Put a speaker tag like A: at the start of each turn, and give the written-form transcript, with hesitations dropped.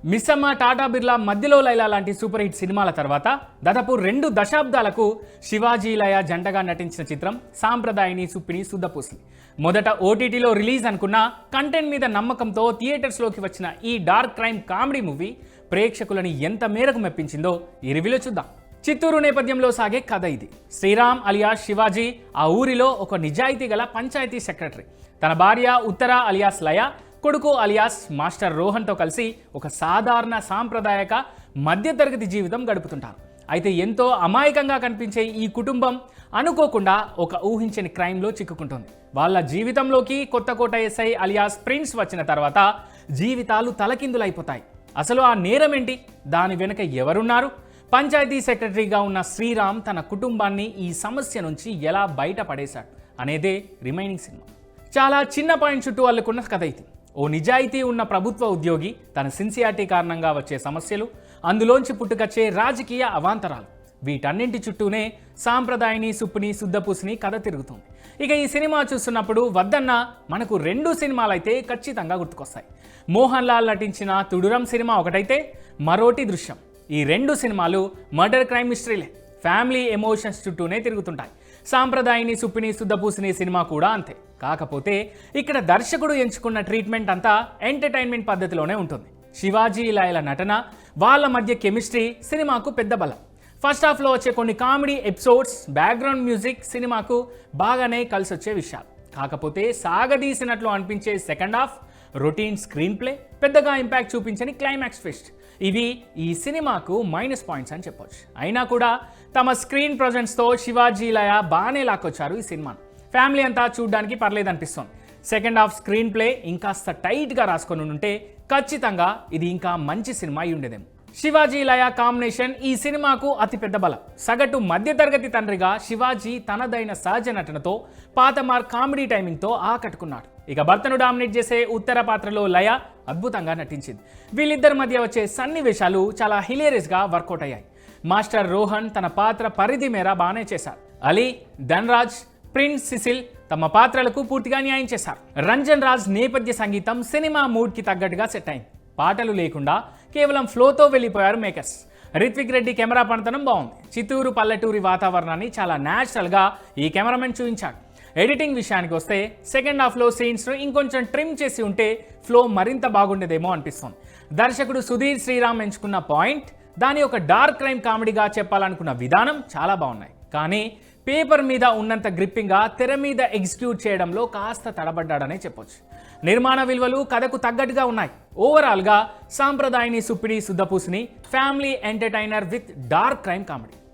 A: మిస్సమ్మ, టాటా బిర్లా, మధ్యలో లైలా లాంటి super hit సినిమాల తర్వాత దాదాపు 2 దశాబ్దాలకు శివాజీ లయ జంటగా నటించిన చిత్రం సాంప్రదాయిని సుప్పిని సుద్దపూసని. మొదట ఓటీటీలో రిలీజ్ అనుకున్న కంటెంట్ మీద నమ్మకంతో థియేటర్స్లోకి వచ్చిన ఈ డార్క్ క్రైమ్ కామెడీ మూవీ ప్రేక్షకులని ఎంత మేరకు మెప్పించిందో ఈ రివ్యూలో చూద్దాం. చిత్తూరు నేపథ్యంలో సాగే కథ ఇది. శ్రీరామ్ అలియాస్ శివాజీ ఆ ఊరిలో ఒక నిజాయితీ గల పంచాయతీ సెక్రటరీ. తన భార్య ఉత్తర అలియాస్ లయ, కొడుకు అలియాస్ మాస్టర్ రోహన్తో కలిసి ఒక సాధారణ సాంప్రదాయక మధ్యతరగతి జీవితం గడుపుతుంటారు. అయితే ఎంతో అమాయకంగా కనిపించే ఈ కుటుంబం అనుకోకుండా ఒక ఊహించని క్రైమ్లో చిక్కుకుంటుంది. వాళ్ళ జీవితంలోకి కొత్త కోట ఎస్ఐ అలియాస్ ప్రిన్స్ వచ్చిన తర్వాత జీవితాలు తలకిందులైపోతాయి. అసలు ఆ నేరం ఏంటి, దాని వెనుక ఎవరున్నారు, పంచాయతీ సెక్రటరీగా ఉన్న శ్రీరామ్ తన కుటుంబాన్ని ఈ సమస్య నుంచి ఎలా బయటపడేశాడు అనేదే రిమైనింగ్ సినిమా. చాలా చిన్న పాయింట్ చుట్టూ అల్లుకున్న కథ ఇది. ఓ నిజాయితీ ఉన్న ప్రభుత్వ ఉద్యోగి, తన సిన్సియారిటీ కారణంగా వచ్చే సమస్యలు, అందులోంచి పుట్టుకొచ్చే రాజకీయ అవాంతరాలు, వీటన్నింటి చుట్టూనే సాంప్రదాయిని సుప్పిని సుద్దపూసని కథ తిరుగుతుంది. ఇక ఈ సినిమా చూస్తున్నప్పుడు వద్దన్న మనకు 2 సినిమాలైతే ఖచ్చితంగా గుర్తుకొస్తాయి. మోహన్ లాల్ నటించిన తుడురం సినిమా ఒకటైతే మరోటి దృశ్యం. ఈ 2 సినిమాలు మర్డర్ క్రైమ్ మిస్టరీలే, ఫ్యామిలీ ఎమోషన్స్ చుట్టూనే తిరుగుతుంటాయి. సాంప్రదాయిని సుప్పిని సుద్దపూసని సినిమా కూడా అంతే. కాకపోతే ఇక్కడ దర్శకుడు ఎంచుకున్న ట్రీట్మెంట్ అంతా ఎంటర్టైన్మెంట్ పద్ధతిలోనే ఉంటుంది. శివాజీ లయల నటన, వాళ్ళ మధ్య కెమిస్ట్రీ సినిమాకు పెద్ద బలం. ఫస్ట్ హాఫ్లో వచ్చే కొన్ని కామెడీ ఎపిసోడ్స్, బ్యాక్గ్రౌండ్ మ్యూజిక్ సినిమాకు బాగానే కలిసి వచ్చే విషయాలు. కాకపోతే సాగదీసినట్లు అనిపించే second half, routine screen play, పెద్దగా ఇంపాక్ట్ చూపించని క్లైమాక్స్ ట్విస్ట్, ఇవి ఈ సినిమాకు మైనస్ పాయింట్స్ అని చెప్పొచ్చు. అయినా కూడా తమ స్క్రీన్ ప్రజెన్స్తో శివాజీ లయ బాగానే లాక్కొచ్చారు ఈ సినిమాను. ఫ్యామిలీ అంతా చూడడానికి పర్లేదు అనిపిస్తుంది. సెకండ్ హాఫ్ స్క్రీన్ ప్లే ఇంకాస్త టైట్గా రాసుకొని ఉంటే ఖచ్చితంగా ఇది ఇంకా మంచి సినిమా అయి ఉండేదేమో. శివాజీ లయ కాంబినేషన్ ఈ సినిమాకు అతిపెద్ద బలం. సగటు మధ్యతరగతి తండ్రిగా శివాజీ తనదైన సహజ నటనతో, పాతమార్ కామెడీ టైమింగ్తో ఆకట్టుకున్నాడు. ఇక భర్తను డామినేట్ చేసే ఉత్తర పాత్రలో లయ అద్భుతంగా నటించింది. వీళ్ళిద్దరి మధ్య వచ్చే సన్నివేశాలు చాలా హిలేరియస్గా వర్కౌట్ అయ్యాయి. మాస్టర్ రోహన్ తన పాత్ర పరిధి మేర బాగానే చేశారు. అలీ, ధన్రాజ్, ప్రిన్స్ సిసిల్ తమ పాత్రలకు పూర్తిగా న్యాయం చేశారు. రంజన్ రాజ్ నేపథ్య సంగీతం సినిమా మూడ్కి తగ్గట్టుగా సెట్ అయింది. పాటలు లేకుండా కేవలం ఫ్లోతో వెళ్ళిపోయారు మేకర్స్. రిత్విక్ రెడ్డి కెమెరా పనితనం బాగుంది. చిత్తూరు పల్లెటూరి వాతావరణాన్ని చాలా న్యాచురల్గా ఈ కెమెరామెన్ చూపించాడు. ఎడిటింగ్ విషయానికి వస్తే సెకండ్ హాఫ్లో సీన్స్ను ఇంకొంచెం ట్రిమ్ చేసి ఉంటే ఫ్లో మరింత బాగుండేదేమో అనిపిస్తుంది. దర్శకుడు సుధీర్ శ్రీరామ్ ఎంచుకున్న పాయింట్, దాని ఒక డార్క్ క్రైమ్ కామెడీగా చెప్పాలనుకున్న విధానం చాలా బాగున్నాయి. కానీ పేపర్ మీద ఉన్నంత గ్రిప్పింగ్గా తెర మీద ఎగ్జిక్యూట్ చేయడంలో కాస్త తడబడ్డాడనే చెప్పొచ్చు. నిర్మాణ విలువలు కథకు తగ్గట్టుగా ఉన్నాయి. ఓవరాల్గా Sampradayini Suppini Suddapoosani family entertainer with dark crime comedy.